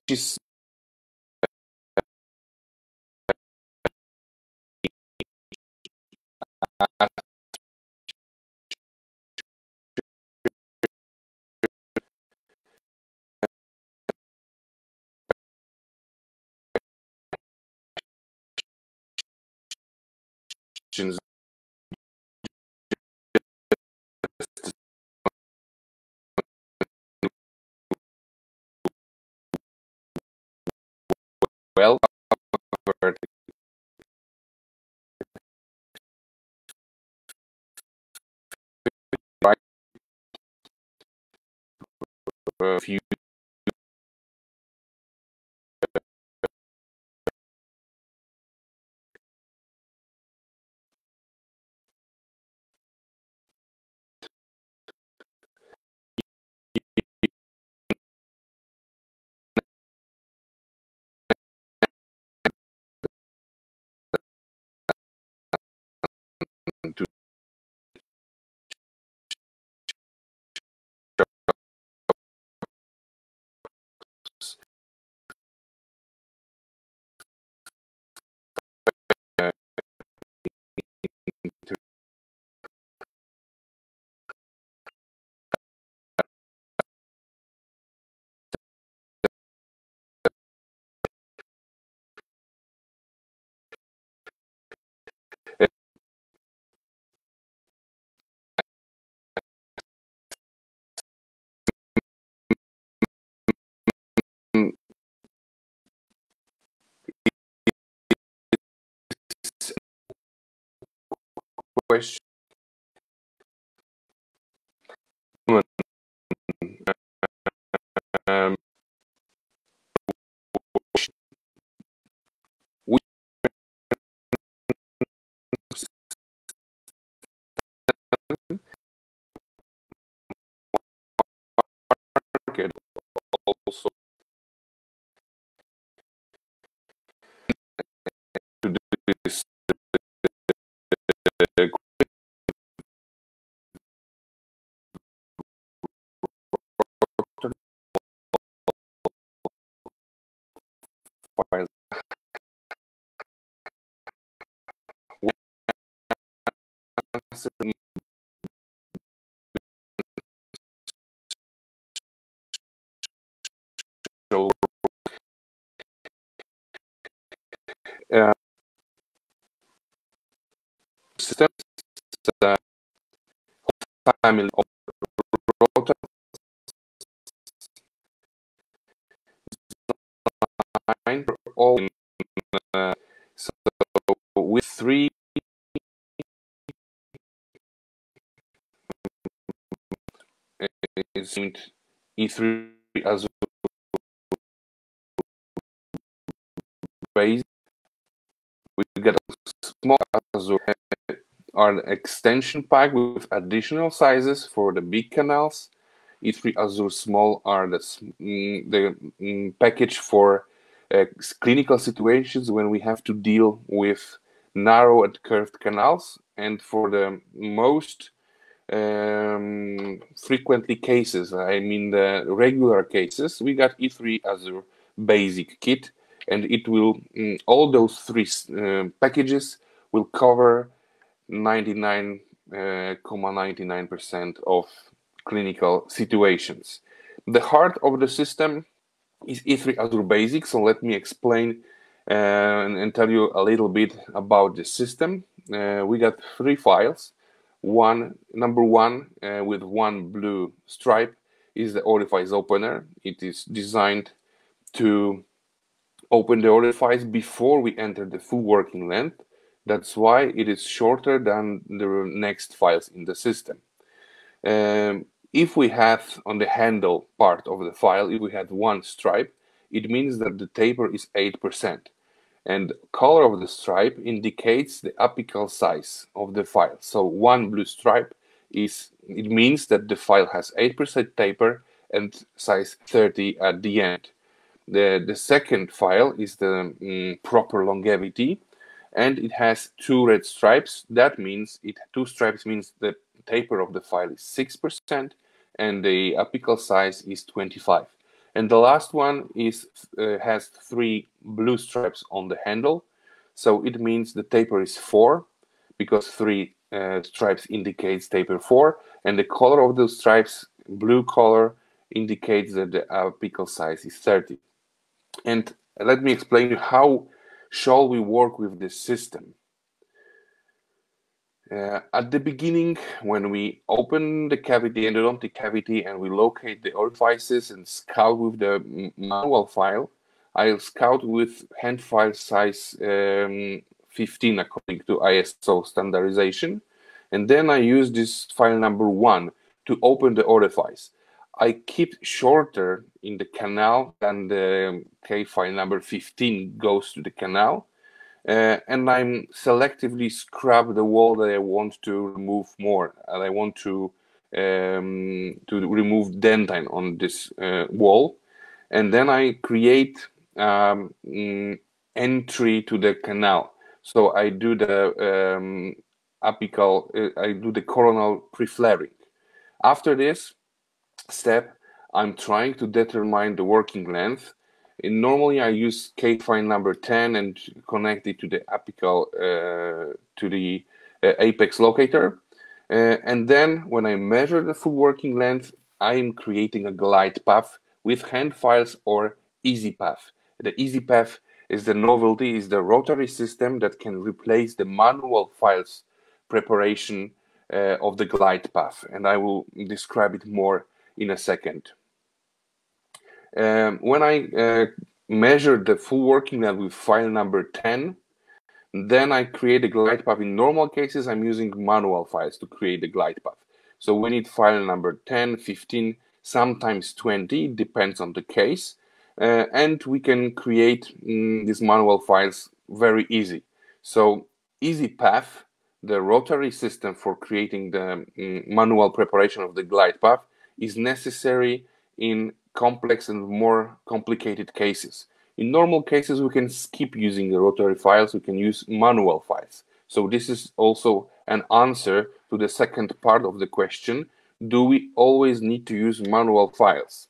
is well covered. Right, a few to question. Um, we market also to this file. So, uh, systems, uh, family of rotor line all in, so with three is E3 as base. We get a small Azure are the extension pack with additional sizes for the big canals. E3 Azure Small are the package for clinical situations when we have to deal with narrow and curved canals, and for the most frequently cases, I mean the regular cases, we got E3 Azure Basic Kit, and it will all those three packages will cover 99.99% of clinical situations. The heart of the system is E3 Azure Basic, so let me explain and tell you a little bit about the system. We got three files. Number one, with one blue stripe, is the orifice opener. It is designed to open the orifice before we enter the full working length. That's why it is shorter than the next files in the system. If we have on the handle part of the file, if we had one stripe, it means that the taper is 8%. And color of the stripe indicates the apical size of the file. So one blue stripe it means that the file has 8% taper and size 30 at the end. The second file is the proper longevity, and it has two red stripes. That means two stripes means the taper of the file is 6% and the apical size is 25. And the last one is has 3 blue stripes on the handle. So it means the taper is 4, because 3 stripes indicates taper 4, and the color of those stripes, blue color, indicates that the apical size is 30. And let me explain you how shall we work with this system. At the beginning, when we open the cavity, endodontic cavity, and we locate the orifices and scout with the manual file, I'll scout with hand file size 15 according to ISO standardization. And then I use this file number 1 to open the orifice. I keep shorter in the canal than the file number 15 goes to the canal. And I'm selectively scrub the wall that I want to remove more, and I want to remove dentine on this wall, and then I create entry to the canal. So I do the apical, I do the coronal pre-flaring. After this step, I'm trying to determine the working length. And normally I use file number 10 and connect it to the apical, to the apex locator. And then when I measure the full working length, I'm creating a glide path with hand files or easy path. The easy path is the novelty, is the rotary system that can replace the manual files preparation of the glide path. And I will describe it more in a second. When I measure the full working length with file number 10, then I create a glide path. In normal cases, I'm using manual files to create the glide path. So we need file number 10, 15, sometimes 20, depends on the case. And we can create these manual files very easy. So easy path, the rotary system for creating the manual preparation of the glide path, is necessary in complex and more complicated cases. In normal cases, we can skip using the rotary files, we can use manual files. So this is also an answer to the second part of the question: do we always need to use manual files?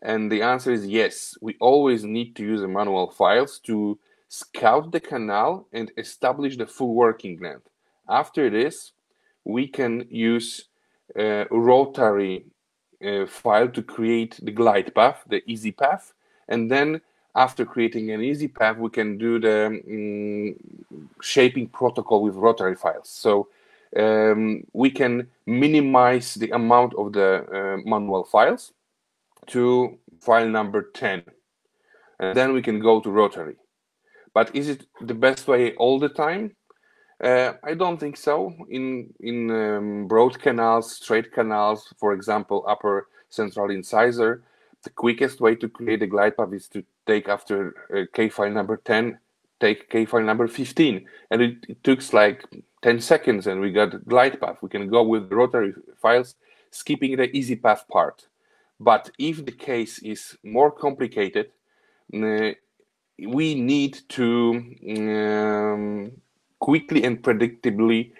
And the answer is yes, we always need to use the manual files to scout the canal and establish the full working length. After this, we can use rotary file to create the glide path, the easy path, and then after creating an easy path, we can do the shaping protocol with rotary files. So we can minimize the amount of the manual files to file number 10, and then we can go to rotary. But is it the best way all the time? I don't think so. In broad canals, straight canals, for example, upper central incisor, the quickest way to create a glide path is to take after file number 10, take file number 15. And it took like 10 seconds and we got glide path. We can go with rotary files, skipping the easy path part. But if the case is more complicated, we need to quickly and predictably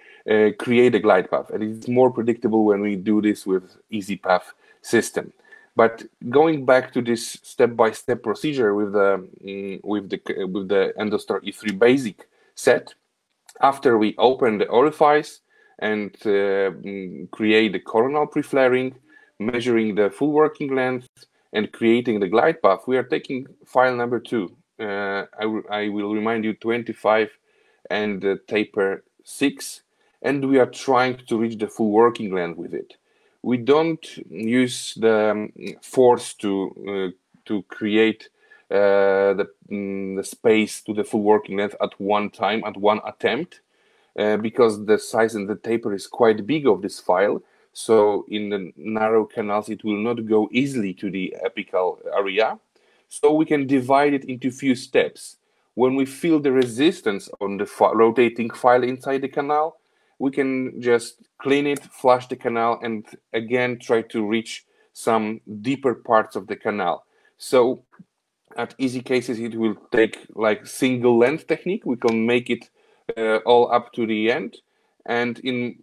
create a glide path. And it's more predictable when we do this with easy path system. But going back to this step-by-step procedure with the Endostar E3 basic set, after we open the orifice and create the coronal pre-flaring, measuring the full working length, and creating the glide path, we are taking file number 2. I will remind you 25 and taper 6, and we are trying to reach the full working length with it. We don't use the force to create the space to the full working length at one time, at one attempt, because the size and the taper is quite big of this file. So in the narrow canals, it will not go easily to the apical area. So we can divide it into few steps. When we feel the resistance on the rotating file inside the canal, we can just clean it, flush the canal, and again try to reach some deeper parts of the canal. So at easy cases, it will take like single length technique. We can make it all up to the end. And in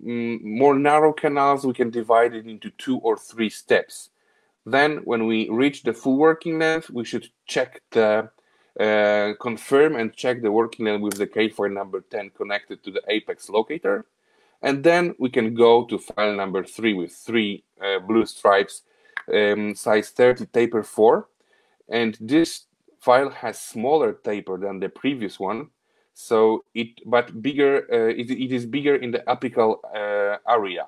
more narrow canals, we can divide it into 2 or 3 steps. Then when we reach the full working length, we should check the confirm and check the working length with the K file number 10 connected to the apex locator. And then we can go to file number 3 with 3 blue stripes, size 30 taper 4. And this file has smaller taper than the previous one, so it is bigger in the apical area.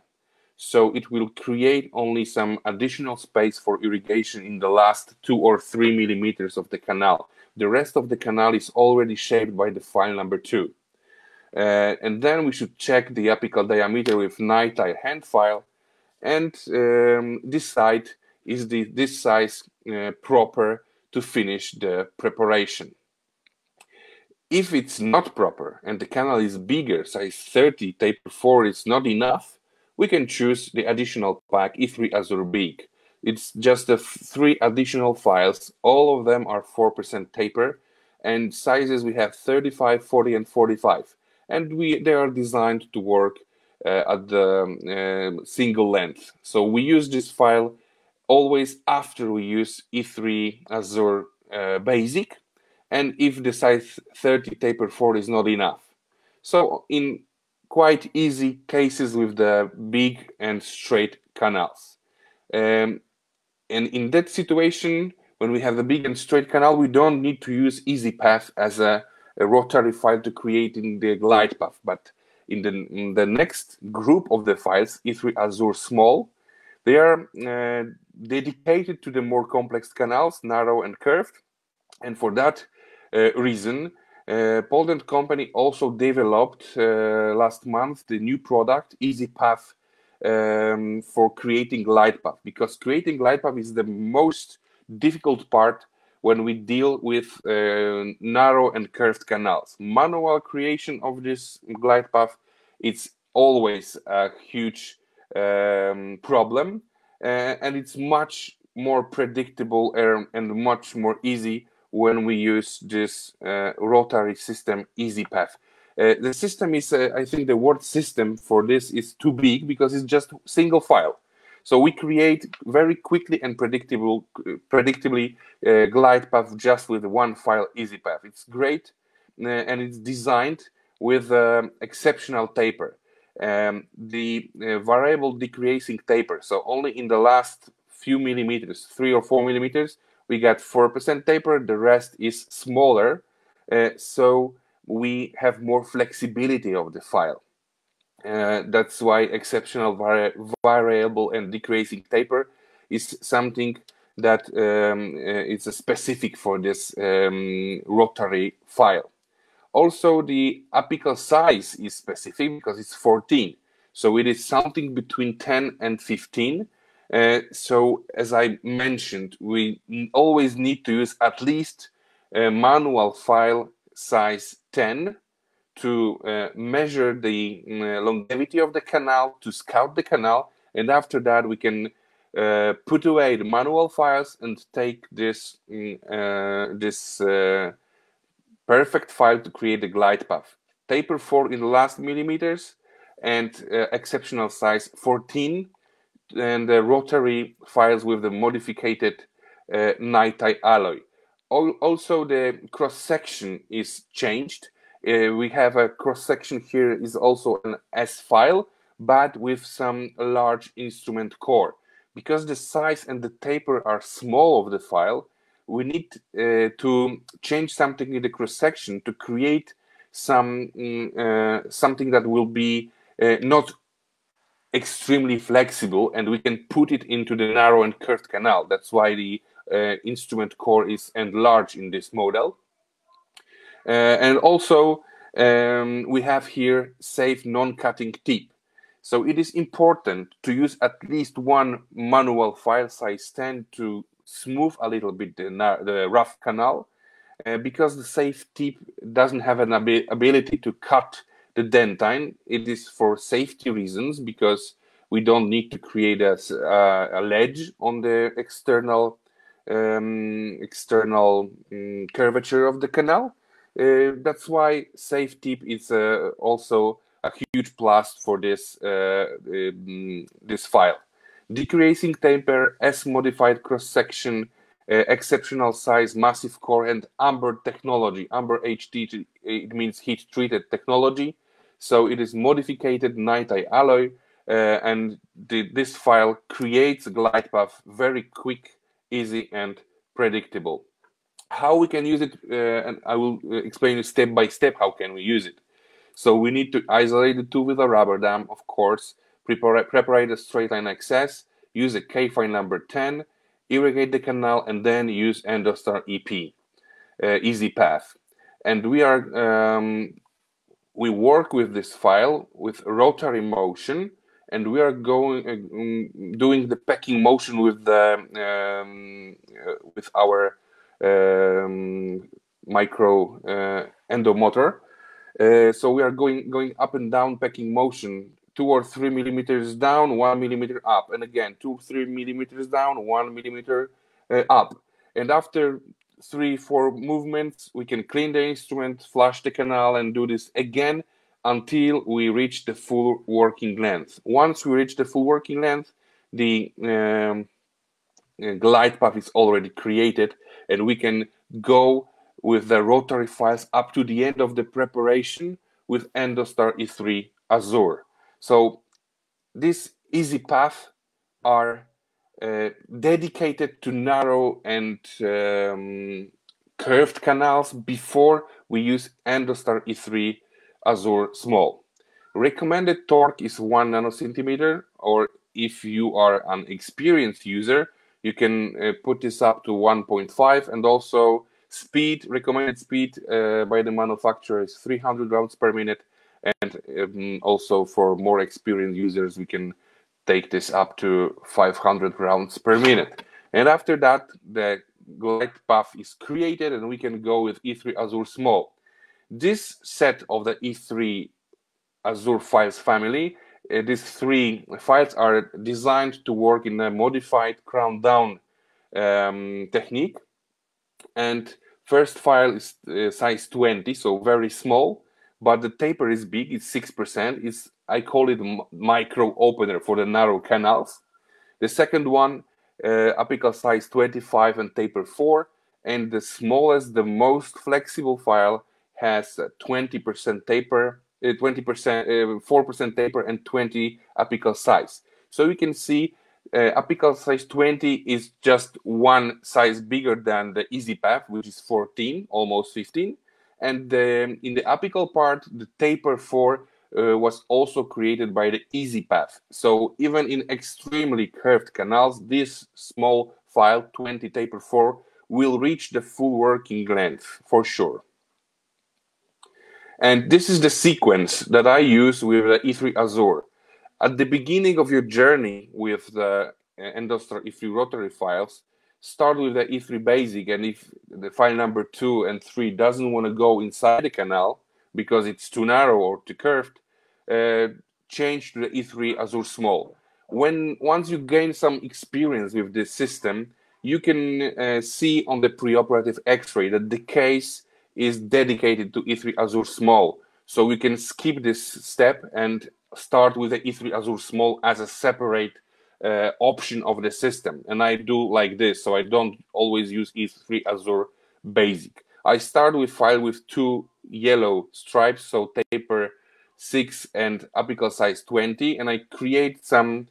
So it will create only some additional space for irrigation in the last 2 or 3 millimeters of the canal. The rest of the canal is already shaped by the file number 2. And then we should check the apical diameter with night-eye hand file, and this side is this size proper to finish the preparation. If it's not proper and the canal is bigger, size 30 taper 4 is not enough, we can choose the additional pack E3 Azure Big. It's just the 3 additional files. All of them are 4% taper, and sizes we have 35, 40, and 45. And they are designed to work at the single length. So we use this file always after we use E3 Azure Basic, and if the size 30 taper 4 is not enough. So in quite easy cases with the big and straight canals. And in that situation, when we have the big and straight canal, we don't need to use easy path as a rotary file to create in the glide path. But in the next group of the files, E3 Azure Small, they are dedicated to the more complex canals, narrow and curved. And for that reason, Poland company also developed last month the new product, Easy Path, for creating glide path, because creating glide path is the most difficult part when we deal with narrow and curved canals. Manual creation of this glide path, it's always a huge problem, and it's much more predictable and much more easy when we use this rotary system, Easy Path. The system is, I think the word system for this is too big because it's just single file. So we create very quickly and predictably glide path just with one file, Easy Path. It's great, and it's designed with exceptional taper. The variable decreasing taper, so only in the last few millimeters, 3 or 4 millimeters, we got 4% taper, the rest is smaller, so we have more flexibility of the file. That's why exceptional variable and decreasing taper is something that is specific for this rotary file. Also, the apical size is specific because it's 14. So it is something between 10 and 15. So as I mentioned, we always need to use at least a manual file size 10 to measure the longevity of the canal, to scout the canal, and after that we can put away the manual files and take this perfect file to create the glide path. Taper 4 in the last millimeters and exceptional size 14, and the rotary files with the modified night-eye alloy. Also, the cross-section is changed. We have a cross-section here is also an S file, but with some large instrument core. Because the size and the taper are small of the file, we need to change something in the cross-section to create some something that will be not extremely flexible, and we can put it into the narrow and curved canal. That's why the instrument core is enlarged in this model. And also we have here safe non-cutting tip. So it is important to use at least one manual file size 10 to smooth a little bit the rough canal, because the safe tip doesn't have an ability to cut the dentine. It is for safety reasons, because we don't need to create a ledge on the external curvature of the canal. That's why safe tip is also a huge plus for this this file. decreasing taper, S-modified cross-section, exceptional size, massive core, and amber technology. Amber HT, it means heat-treated technology. So it is modified nitride alloy, and this file creates a glide path very quick, easy, and predictable. How we can use it, and I will explain you step by step how can we use it. So we need to isolate the tool with a rubber dam, of course, prepare a straight line access, use a K-file number 10, irrigate the canal, and then use Endostar EP, easy path. And we work with this file with rotary motion, and we are doing the packing motion with our micro endo motor. So we are going up and down packing motion, 2 or 3 millimeters down, 1 millimeter up, and again 2 3 millimeters down, 1 millimeter up. And after 3-4 movements, we can clean the instrument, flush the canal, and do this again until we reach the full working length. Once we reach the full working length, the glide path is already created, and we can go with the rotary files up to the end of the preparation with Endostar E3 Azure. So these easy paths are dedicated to narrow and curved canals before we use Endostar E3 Azure Small. Recommended torque is 1 nanocentimeter, or if you are an experienced user, you can put this up to 1.5, and also recommended speed by the manufacturer is 300 rounds per minute, and also for more experienced users, we can take this up to 500 rounds per minute. And after that, the glide path is created, and we can go with E3 Azure Small. This set of the E3 Azure files family, these 3 files are designed to work in a modified crown down technique. And first file is size 20, so very small, but the taper is big, it's 6%. I call it micro opener for the narrow canals. The second one, apical size 25 and taper 4, and the smallest, the most flexible file has 20% taper, 4% taper, and 20 apical size. So you can see apical size 20 is just one size bigger than the easy path, which is 14, almost 15. And in the apical part, the taper 4 was also created by the easy path. So even in extremely curved canals, this small file, 20 taper 4, will reach the full working length for sure. And this is the sequence that I use with the E3 Azure. At the beginning of your journey with the Endostar E3 rotary files, start with the E3 basic, and if the file number 2 and 3 doesn't want to go inside the canal because it's too narrow or too curved, change to the E3 Azure Small. Once you gain some experience with this system, you can see on the preoperative X-ray that the case is dedicated to E3 Azure Small. So we can skip this step and start with the E3 Azure Small as a separate option of the system. And I do like this, so I don't always use E3 Azure Basic. I start with file with 2 yellow stripes, so taper 6 and apical size 20, and I create some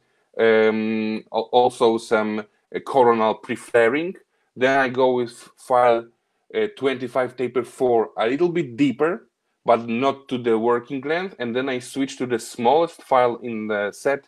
also some coronal pre-flaring. Then I go with file 25 taper 4, a little bit deeper, but not to the working length, and then I switch to the smallest file in the set,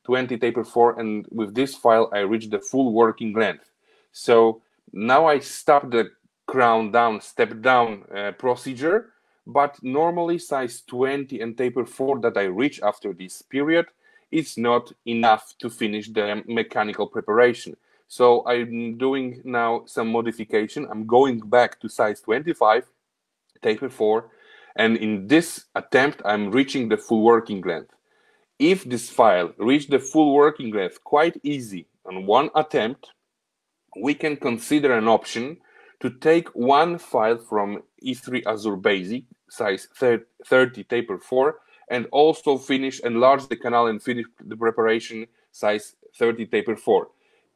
20 taper 4, and with this file I reach the full working length. So now I stop the crown down, step down procedure, but normally size 20 and taper 4 that I reach after this period is not enough to finish the mechanical preparation. So I'm doing now some modification. I'm going back to size 25, taper 4, and in this attempt, I'm reaching the full working length. If this file reached the full working length quite easy on one attempt, we can consider an option to take one file from E3 Azure Basic, size 30 taper 4, and also enlarge the canal and finish the preparation size 30 taper 4.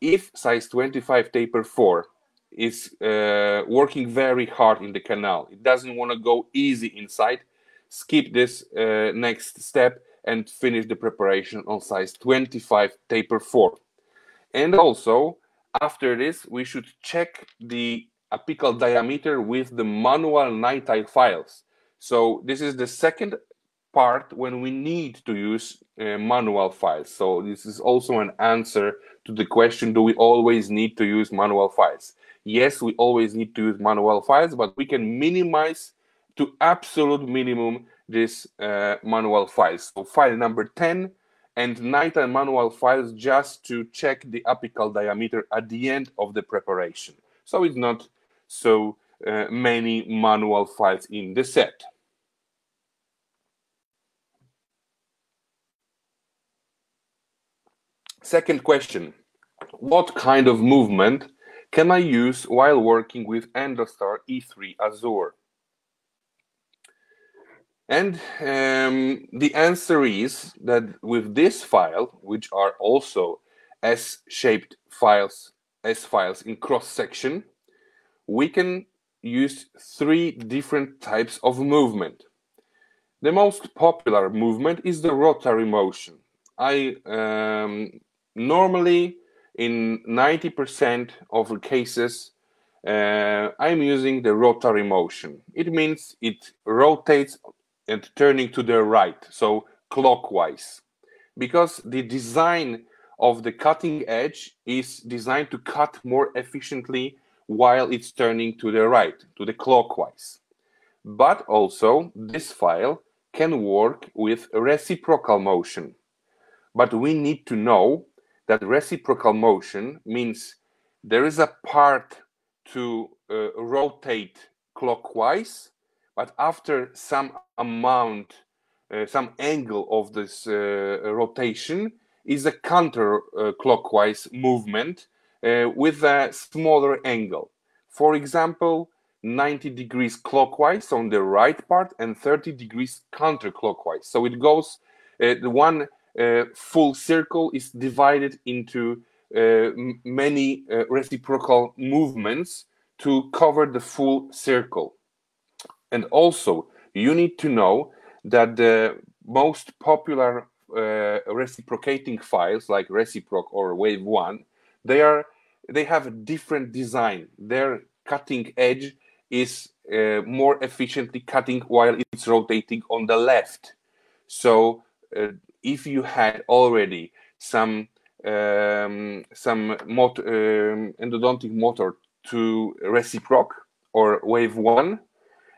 If size 25 taper 4 is working very hard in the canal, it doesn't want to go easy inside, skip this next step and finish the preparation on size 25 taper 4. And also, after this, we should check the apical diameter with the manual nitile files. So this is the second part when we need to use manual files. So this is also an answer to the question, do we always need to use manual files? Yes, we always need to use manual files, but we can minimize to absolute minimum this manual files. So file number 10 and nitile manual files just to check the apical diameter at the end of the preparation. So it's not so many manual files in the set. Second question, what kind of movement can I use while working with Endostar E3 Azure? And the answer is that with this file, which are also S-shaped files, S files in cross-section, we can use 3 different types of movement. The most popular movement is the rotary motion. I normally, in 90% of the cases, I'm using the rotary motion. It means it rotates and turning to the right, so clockwise. Because the design of the cutting edge is designed to cut more efficiently while it's turning to the right, to the clockwise. But also, this file can work with reciprocal motion. But we need to know that reciprocal motion means there is a part to rotate clockwise, but after some amount, some angle of this rotation is a counter-clockwise movement with a smaller angle. For example, 90 degrees clockwise on the right part and 30 degrees counterclockwise. So it goes, the one full circle is divided into many reciprocal movements to cover the full circle. And also, you need to know that the most popular reciprocating files, like reciproc or wave 1, they have a different design. Their cutting edge is more efficiently cutting while it's rotating on the left. So if you had already some endodontic motor to reciproc or wave 1,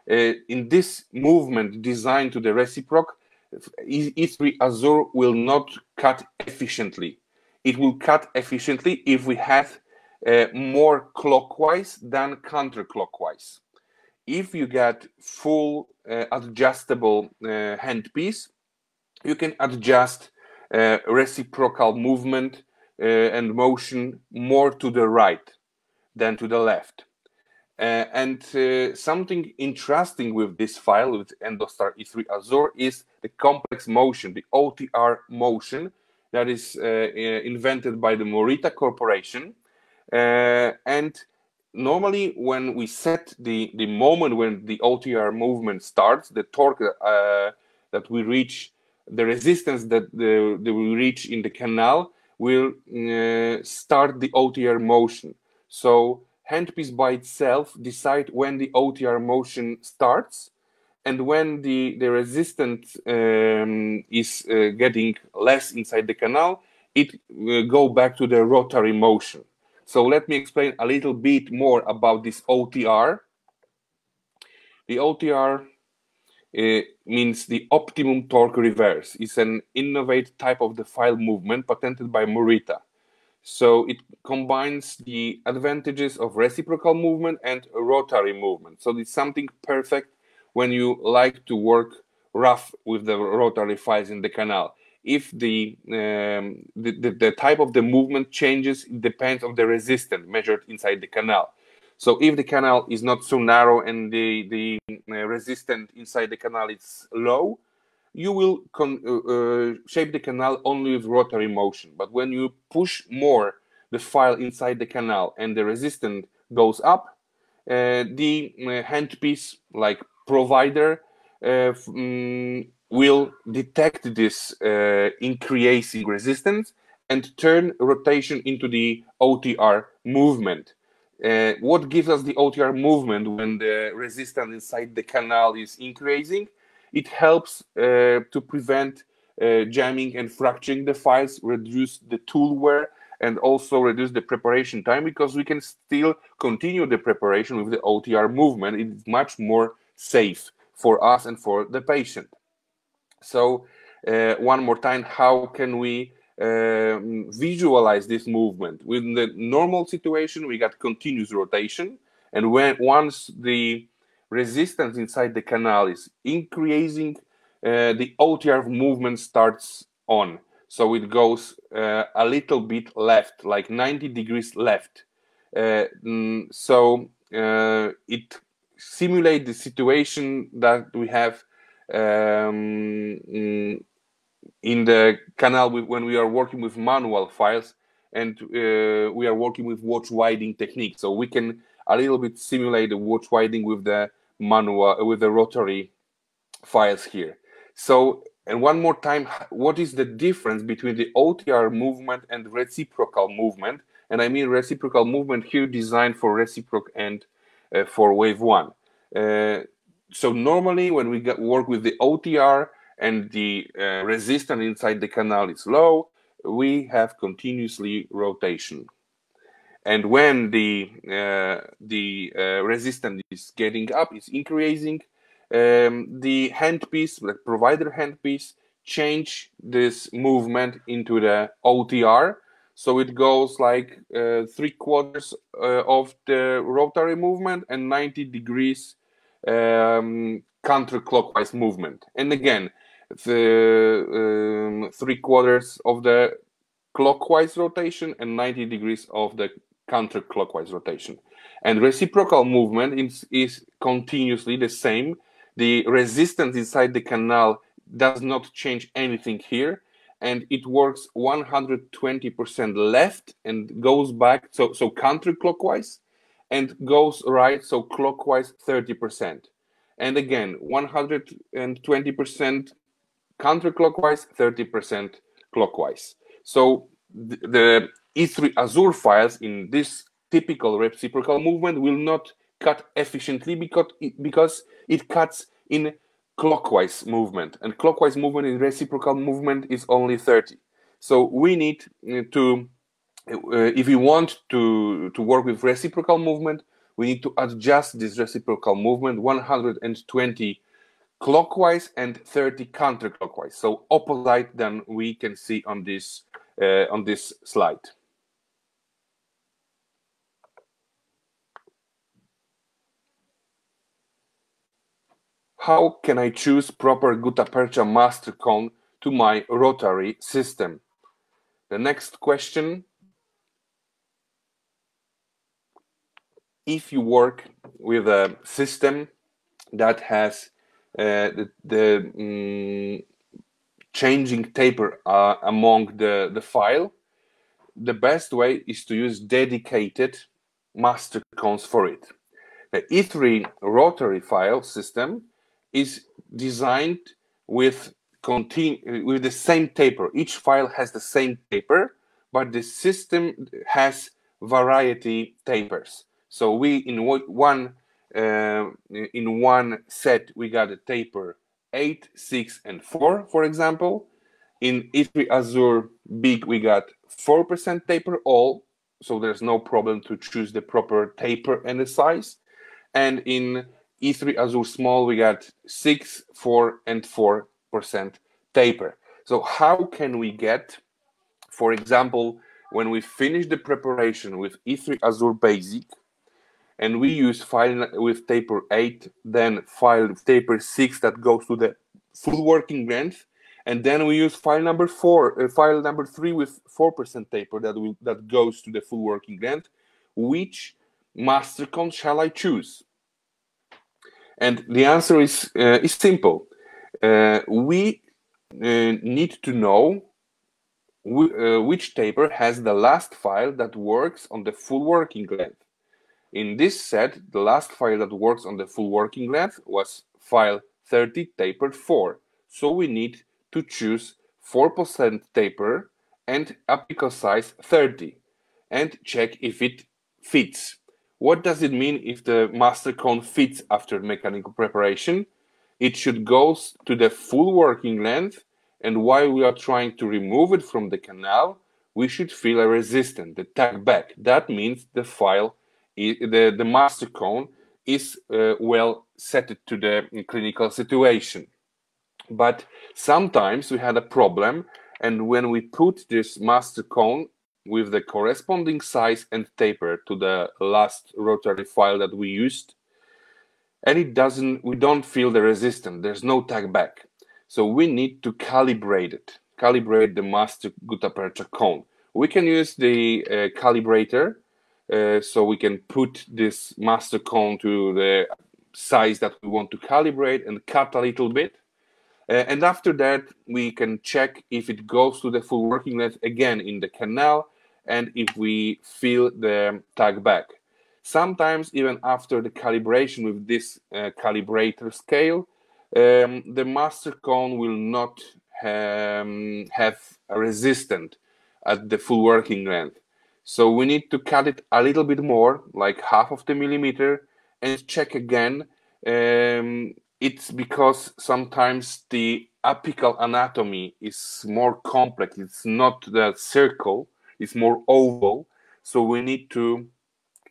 in this movement designed to the reciproc, E3 Azure will not cut efficiently. It will cut efficiently if we have more clockwise than counterclockwise. If you get full adjustable handpiece, you can adjust reciprocal movement and motion more to the right than to the left. And something interesting with this file, with Endostar E3 Azure, is the complex motion, the OTR motion that is invented by the Morita Corporation. And normally when we set the moment when the OTR movement starts, the torque that we reach, the resistance that we reach in the canal will start the OTR motion. So handpiece by itself decide when the OTR motion starts, and when the resistance is getting less inside the canal, it will go back to the rotary motion. So let me explain a little bit more about this OTR. The OTR means the optimum torque reverse. It's an innovative type of the file movement patented by Morita. So it combines the advantages of reciprocal movement and rotary movement. So it's something perfect when you like to work rough with the rotary files in the canal. If the type of the movement changes, it depends on the resistance measured inside the canal. So if the canal is not so narrow and the resistance inside the canal is low, you will shape the canal only with rotary motion. But when you push more the file inside the canal and the resistance goes up, the handpiece, like provider, will detect this increasing resistance and turn rotation into the OTR movement. What gives us the OTR movement when the resistance inside the canal is increasing? It helps to prevent jamming and fracturing the files, reduce the tool wear, and also reduce the preparation time, because we can still continue the preparation with the OTR movement. It's much more safe for us and for the patient. So one more time, how can we visualize this movement? With the normal situation, we got continuous rotation, and once the resistance inside the canal is increasing, the OTR movement starts on. So it goes a little bit left, like 90 degrees left. So it simulates the situation that we have in the canal when we are working with manual files, and we are working with watch winding technique. So we can a little bit simulate the watch winding with the manual, with the rotary files here. So, and one more time, what is the difference between the OTR movement and reciprocal movement? And I mean reciprocal movement here designed for reciproc and for wave 1. So normally when we work with the OTR and the resistance inside the canal is low, we have continuously rotation. And when the resistance is getting up, is increasing, the handpiece, the provider handpiece, change this movement into the OTR. So it goes like 3/4 of the rotary movement and 90 degrees counterclockwise movement. And again, the 3/4 of the clockwise rotation and 90 degrees of the counterclockwise rotation. And reciprocal movement is continuously the same. The resistance inside the canal does not change anything here, and it works 120% left and goes back, so counterclockwise, and goes right, so clockwise 30%. And again, 120% counterclockwise, 30% clockwise. So the E3 Azure files in this typical reciprocal movement will not cut efficiently because it cuts in clockwise movement, and clockwise movement in reciprocal movement is only 30. So we need to, if we want to work with reciprocal movement, we need to adjust this reciprocal movement 120 clockwise and 30 counterclockwise, so opposite than we can see on this slide. How can I choose proper gutta-percha master cone to my rotary system? The next question: if you work with a system that has the changing taper among the file, the best way is to use dedicated master cones for it. The E3 rotary file system is designed with the same taper. Each file has the same taper, but the system has variety tapers. So we in one set we got a taper 8, 6, and 4, for example. In E3 Azure Big we got 4% taper all, so there's no problem to choose the proper taper and the size. And in E3 Azure Small we got 6, 4, and 4% taper. So how can we get, for example, when we finish the preparation with E3 Azure Basic, and we use file with taper 8, then file with taper 6 that goes to the full working length, and then we use file number 3 with 4% taper that goes to the full working length. Which master cone shall I choose? And the answer is simple. we need to know which taper has the last file that works on the full working length. In this set, the last file that works on the full working length was file 30 taper 4. So we need to choose 4% taper and apical size 30 and check if it fits. What does it mean if the master cone fits after mechanical preparation? It should go to the full working length, and while we are trying to remove it from the canal, we should feel a resistance, the tag back. That means the file, the master cone is well set to the clinical situation. But sometimes we had a problem, and when we put this master cone with the corresponding size and taper to the last rotary file that we used, and we don't feel the resistance, there's no tag back. So we need to calibrate the master good aperture cone. We can use the calibrator, so we can put this master cone to the size that we want to calibrate and cut a little bit. And after that, we can check if it goes to the full working length again in the canal and if we feel the tag back. Sometimes even after the calibration with this calibrator scale, the master cone will not have a resistance at the full working length. So we need to cut it a little bit more, like half of the millimeter, and check again. It's because sometimes the apical anatomy is more complex. It's not the circle, it's more oval. So we need to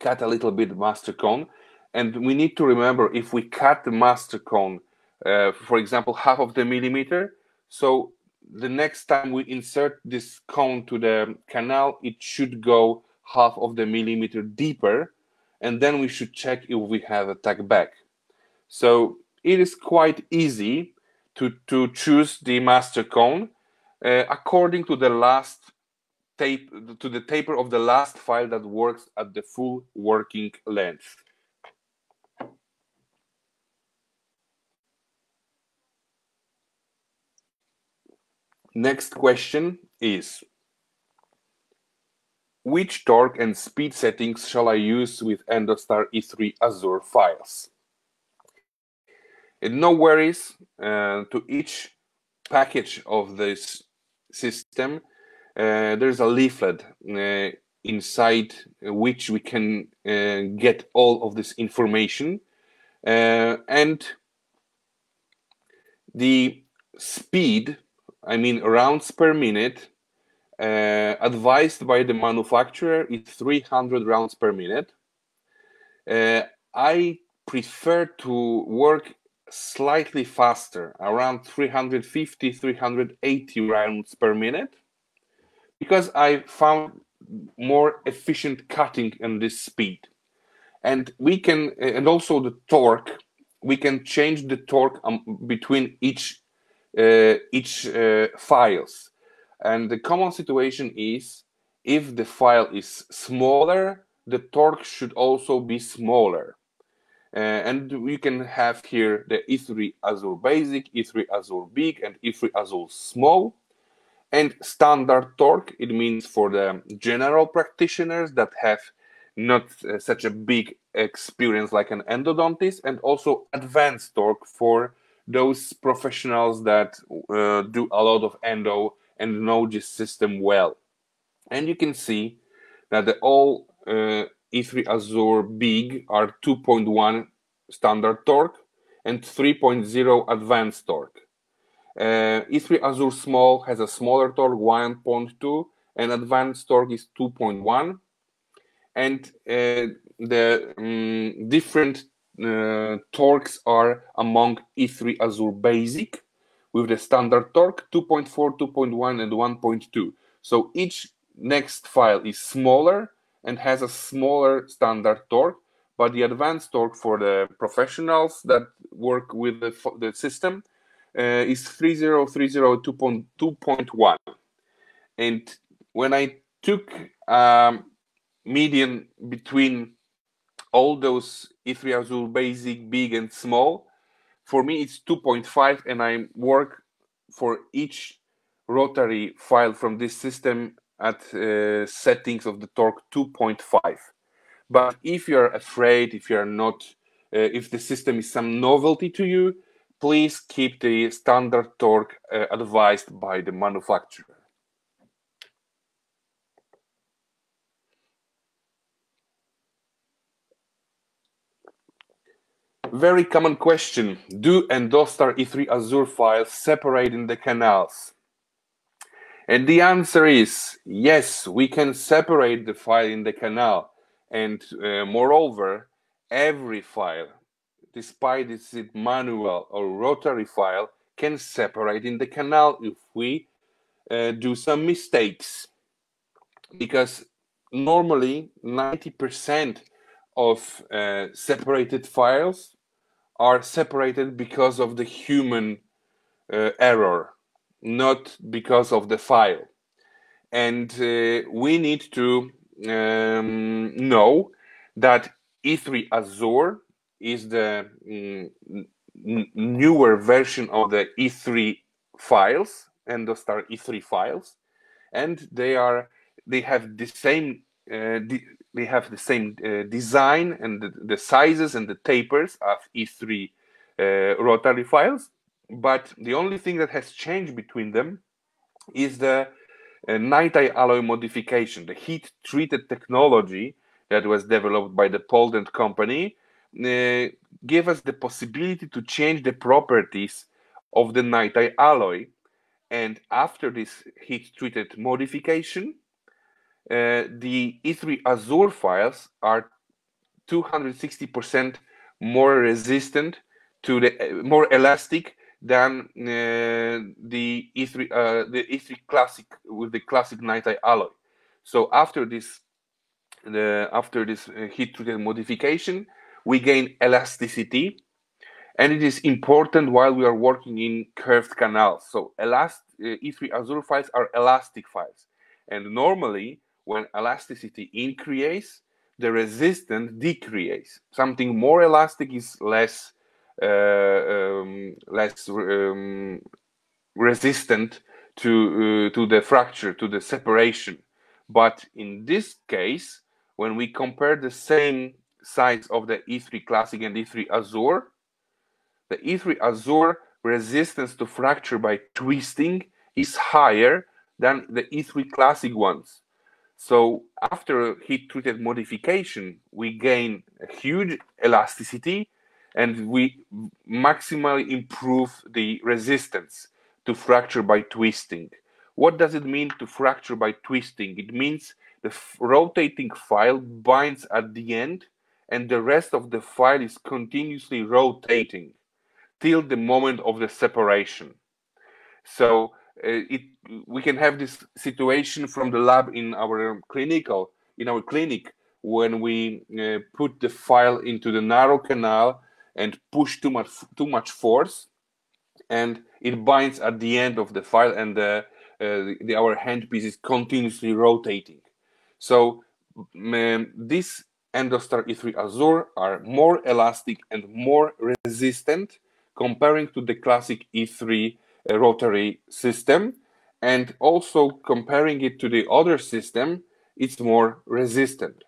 cut a little bit master cone. And we need to remember, if we cut the master cone, for example, half of the millimeter, so the next time we insert this cone to the canal, it should go half of the millimeter deeper, and then we should check if we have a tag back. So it is quite easy to choose the master cone according to the taper of the last file that works at the full working length. Next question is, which torque and speed settings shall I use with Endostar E3 Azure files? And no worries, to each package of this system, there's a leaflet inside which we can get all of this information. And the speed, I mean rounds per minute, advised by the manufacturer is 300 rounds per minute. I prefer to work slightly faster, around 350, 380 rounds per minute, because I found more efficient cutting in this speed. And we can, and also the torque, we can change the torque between each files. And the common situation is, if the file is smaller, the torque should also be smaller. And we can have here the E3 Azure Basic, E3 Azure Big, and E3 Azure Small. And standard torque, it means for the general practitioners that have not such a big experience like an endodontist, and also advanced torque for those professionals that do a lot of endo and know this system well. And you can see that the all E3 Azure Big are 2.1 standard torque and 3.0 advanced torque. E3 Azure Small has a smaller torque, 1.2, and advanced torque is 2.1. And the different torques are among E3 Azure Basic, with the standard torque 2.4, 2.1, and 1.2. So each next file is smaller and has a smaller standard torque, but the advanced torque for the professionals that work with the system is 2.1. And when I took median between all those E3 Azure Basic, Big, and Small, for me it's 2.5, and I work for each rotary file from this system at settings of the torque 2.5. But if you're afraid, if you're not, if the system is some novelty to you, please keep the standard torque advised by the manufacturer. Very common question: do Endostar E3 Azure files separate in the canals? And the answer is yes, we can separate the file in the canal. And moreover, every file, despite its manual or rotary file, can separate in the canal if we do some mistakes. Because normally 90% of separated files are separated because of the human error, not because of the file. And we need to know that E3 Azure is the newer version of the E3 files, Endostar E3 files, and they have the same design and the sizes and the tapers of E3 rotary files. But the only thing that has changed between them is the night-eye alloy modification, the heat-treated technology that was developed by the Poland company, gave us the possibility to change the properties of the night-eye alloy. And after this heat-treated modification, the E3 Azure files are 260% more resistant to the more elastic than the E3 Classic with the classic night-eye alloy. So after this heat-treated modification, we gain elasticity, and it is important while we are working in curved canals. So E3 Azure files are elastic files, and normally when elasticity increases, the resistance decreases. Something more elastic is less resistant to the fracture, to the separation. But in this case, when we compare the same size of the E3 Classic and E3 Azure, the E3 Azure resistance to fracture by twisting is higher than the E3 Classic ones. So after heat-treated modification, we gain a huge elasticity, and we maximally improve the resistance to fracture by twisting. What does it mean to fracture by twisting? It means the rotating file binds at the end, and the rest of the file is continuously rotating till the moment of the separation. So we can have this situation from the lab in our clinic when we put the file into the narrow canal and push too much force, and it binds at the end of the file, and our handpiece is continuously rotating. So these Endostar E3 Azure are more elastic and more resistant comparing to the classic E3 rotary system, and also comparing it to the other system, it's more resistant.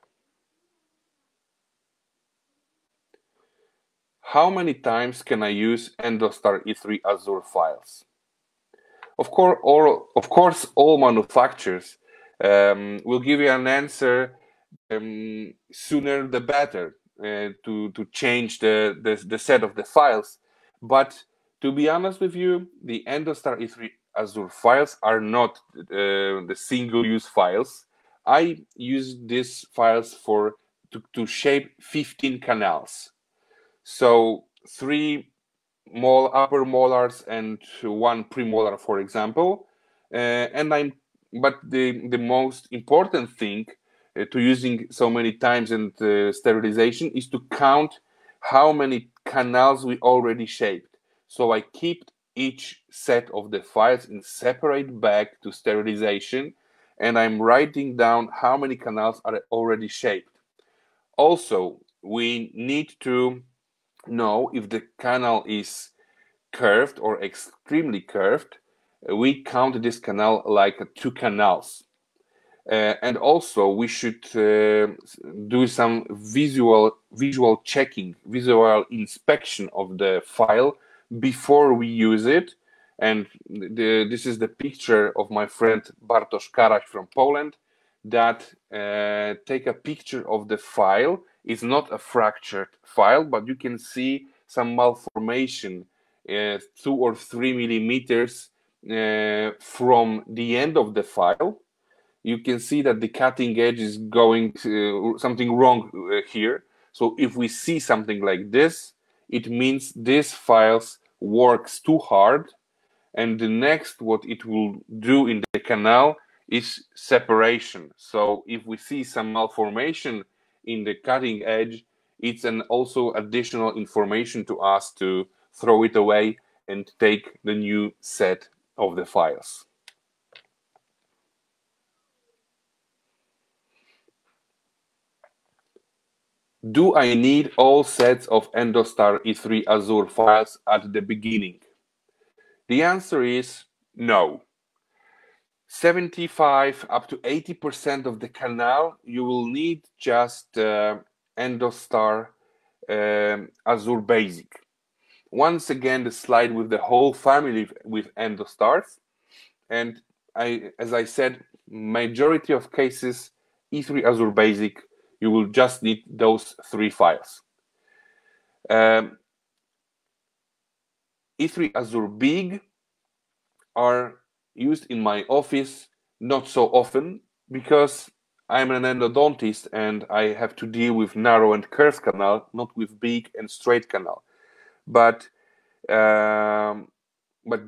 How many times can I use Endostar E3 Azure files? Of course, all manufacturers will give you an answer sooner the better to change the set of the files. But to be honest with you, the Endostar E3 Azure files are not the single-use files. I use these files to shape 15 canals. So 3 upper molars and 1 premolar, for example. But the most important thing to using so many times and sterilization is to count how many canals we already shaped. So I keep each set of the files in separate bag to sterilization, and I'm writing down how many canals are already shaped. Also, we need to No, if the canal is curved or extremely curved, we count this canal like two canals. And also we should do some visual checking, visual inspection of the file before we use it. And this is the picture of my friend Bartosz Karaś from Poland that take a picture of the file. It's not a fractured file, but you can see some malformation 2 or 3 millimeters from the end of the file. You can see that the cutting edge is going something wrong here. So if we see something like this, it means this file works too hard, and the next what it will do in the canal is separation. So if we see some malformation in the cutting edge, it's an also additional information to us to throw it away and take the new set of the files. Do I need all sets of Endostar E3 Azure files at the beginning? The answer is no. 75 up to 80% of the canal, you will need just Endostar Azure Basic. Once again, the slide with the whole family with Endostars. And as I said, majority of cases, E3 Azure Basic, you will just need those 3 files. E3 Azure Big are used in my office not so often because I'm an endodontist and I have to deal with narrow and curved canal, not with big and straight canal. But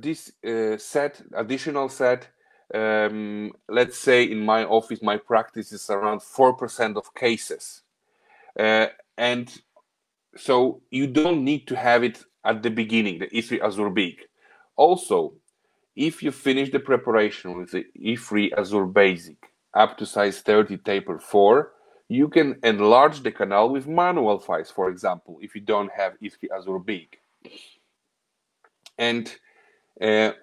this additional set, let's say in my office, my practice is around 4% of cases. And so you don't need to have it at the beginning, the E3 Azure Big. Also, if you finish the preparation with the E3 Azure Basic up to size 30 taper 4, you can enlarge the canal with manual files, for example, if you don't have E3 Azure Big. And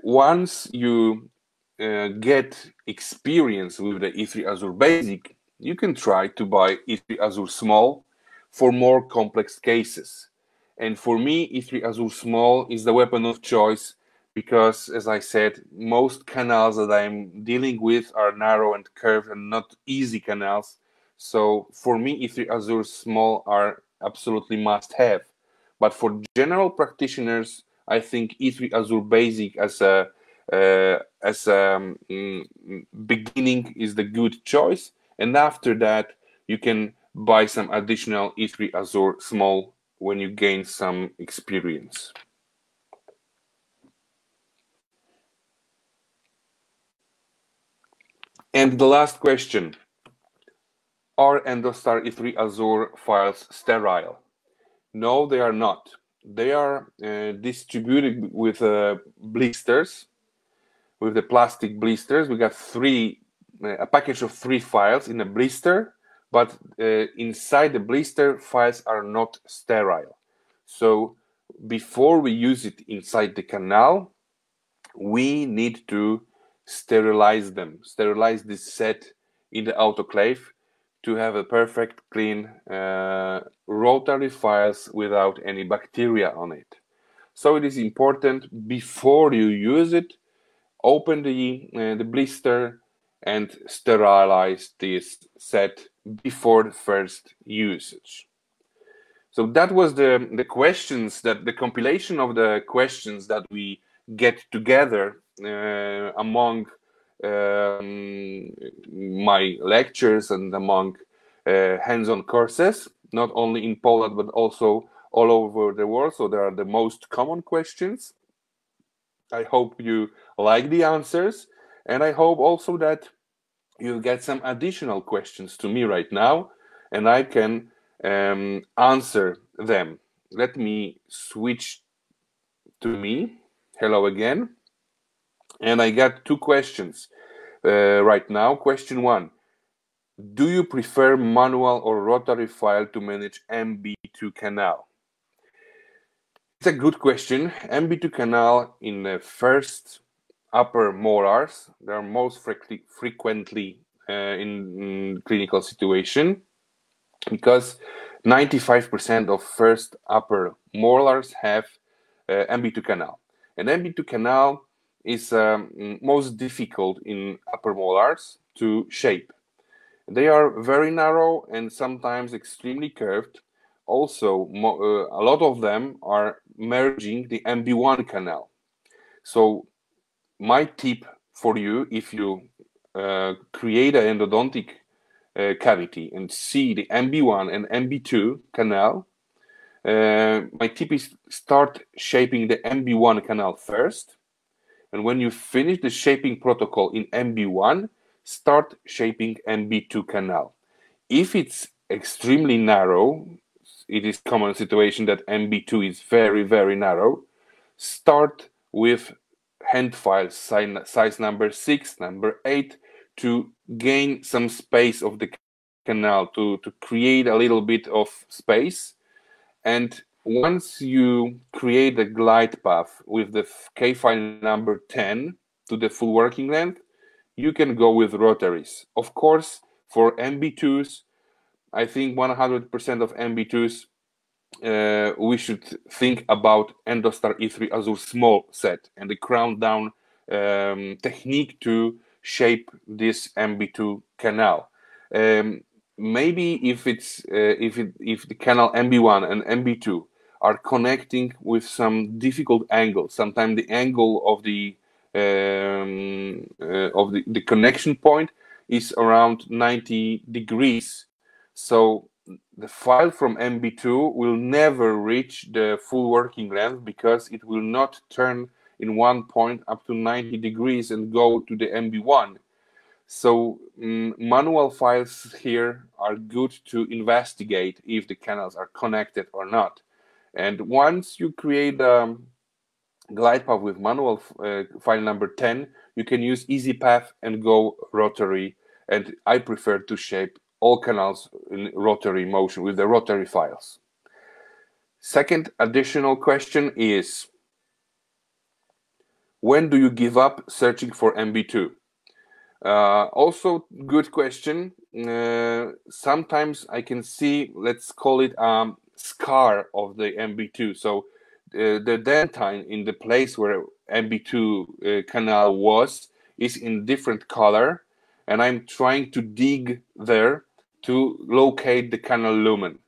once you get experience with the E3 Azure Basic, you can try to buy E3 Azure Small for more complex cases. And for me, E3 Azure Small is the weapon of choice because, as I said, most canals that I'm dealing with are narrow and curved and not easy canals. So for me, E3 Azure Small are absolutely must-have. But for general practitioners, I think E3 Azure Basic as a beginning is the good choice, and after that you can buy some additional E3 Azure Small when you gain some experience. And the last question: are Endostar E3 Azure files sterile? No, they are not. They are distributed with blisters, with the plastic blisters. We got a package of 3 files in a blister, but inside the blister, files are not sterile. So before we use it inside the canal, we need to sterilize them, sterilize this set in the autoclave to have a perfect clean rotary files without any bacteria on it. So it is important before you use it, open the blister and sterilize this set before the first usage. So that was the questions, that the compilation of the questions that we get together among my lectures and among hands-on courses, not only in Poland but also all over the world. So there are the most common questions. I hope you like the answers, and I hope also that you get some additional questions to me right now, and I can answer them. Let me switch to me. Hello again. And I got 2 questions right now. Question 1: do you prefer manual or rotary file to manage MB2 canal? It's a good question. MB2 canal in the first upper molars, they are most frequently in clinical situation, because 95% of first upper molars have MB2 canal. And MB2 canal is most difficult in upper molars to shape. They are very narrow and sometimes extremely curved. Also, a lot of them are merging the MB1 canal. So my tip for you, if you create an endodontic cavity and see the MB1 and MB2 canal, my tip is start shaping the MB1 canal first. And when you finish the shaping protocol in MB1, start shaping MB2 canal. If it's extremely narrow, it is common situation that MB2 is very, very narrow, start with hand files size number 6, number 8, to gain some space of the canal, to create a little bit of space. And once you create a glide path with the K file number 10 to the full working length, you can go with rotaries. Of course, for MB2s, I think 100% of MB2s, we should think about Endostar E3 Azure small set and the crown down technique to shape this MB2 canal. Maybe if the canal MB1 and MB2 are connecting with some difficult angle, sometimes the angle of the connection point is around 90 degrees. So the file from MB2 will never reach the full working length because it will not turn in one point up to 90 degrees and go to the MB1. So manual files here are good to investigate if the canals are connected or not. And once you create a glide path with manual file number 10, you can use EasyPath and go rotary. And I prefer to shape all canals in rotary motion with the rotary files. Second additional question is, when do you give up searching for MB2? Also good question. Sometimes I can see, let's call it scar of the MB2. So the dentine in the place where MB2 canal was is in different color, and I'm trying to dig there to locate the canal lumen.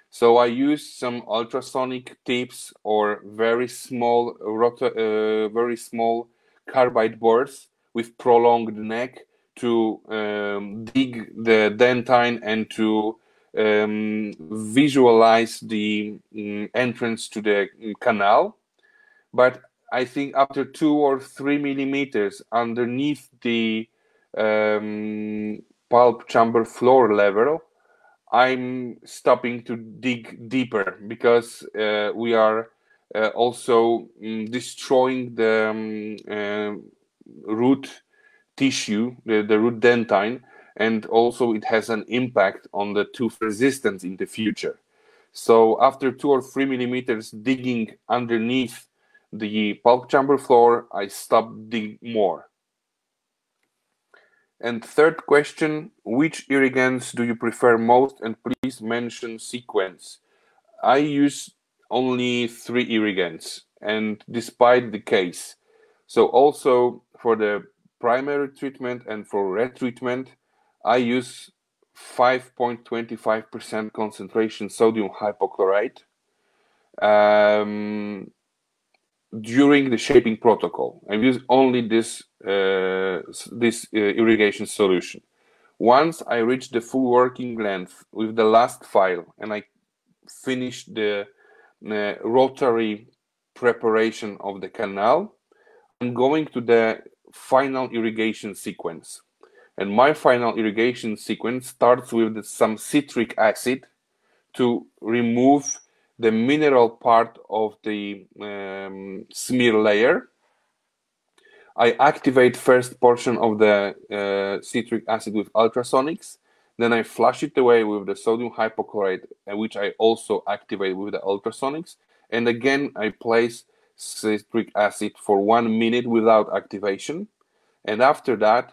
So I use some ultrasonic tips or very small carbide boards with prolonged neck to dig the dentine and to visualize the entrance to the canal. But I think after 2 or 3 millimeters underneath the pulp chamber floor level, I'm stopping to dig deeper, because we are also destroying the root tissue, the root dentine, and also it has an impact on the tooth resistance in the future. So after 2 or 3 millimeters digging underneath the pulp chamber floor, I stop digging more. And third question, which irrigants do you prefer most, and please mention sequence? I use only 3 irrigants, and despite the case. So also for the primary treatment and for retreatment, I use 5.25% concentration sodium hypochlorite during the shaping protocol. I use only this irrigation solution. Once I reach the full working length with the last file and I finish the rotary preparation of the canal, I'm going to the final irrigation sequence. And my final irrigation sequence starts with some citric acid to remove the mineral part of the smear layer. I activate first portion of the citric acid with ultrasonics. Then I flush it away with the sodium hypochlorite, which I also activate with the ultrasonics. and again I place citric acid for 1 minute without activation, and after that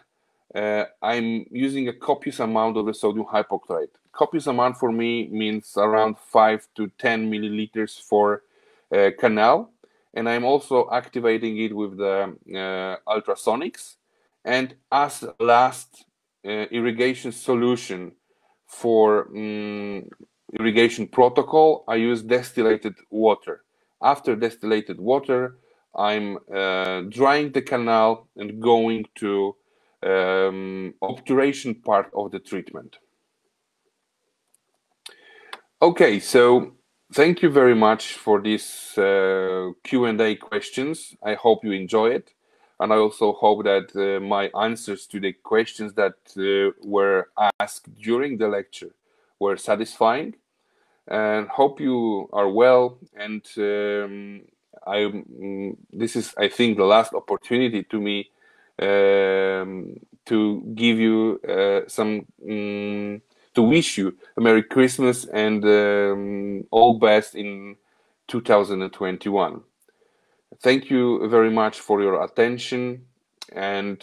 I'm using a copious amount of the sodium hypochlorite. Copious amount for me means around 5 to 10 milliliters for canal, and I'm also activating it with the ultrasonics. And as last irrigation solution for irrigation protocol, I use distilled water. After distilled water, I'm drying the canal and going to obturation part of the treatment. Okay, so thank you very much for these Q&A questions. I hope you enjoy it. And I also hope that my answers to the questions that were asked during the lecture were satisfying. And hope you are well. And this is, I think, the last opportunity to me to give you to wish you a Merry Christmas and all best in 2021. Thank you very much for your attention, and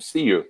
see you.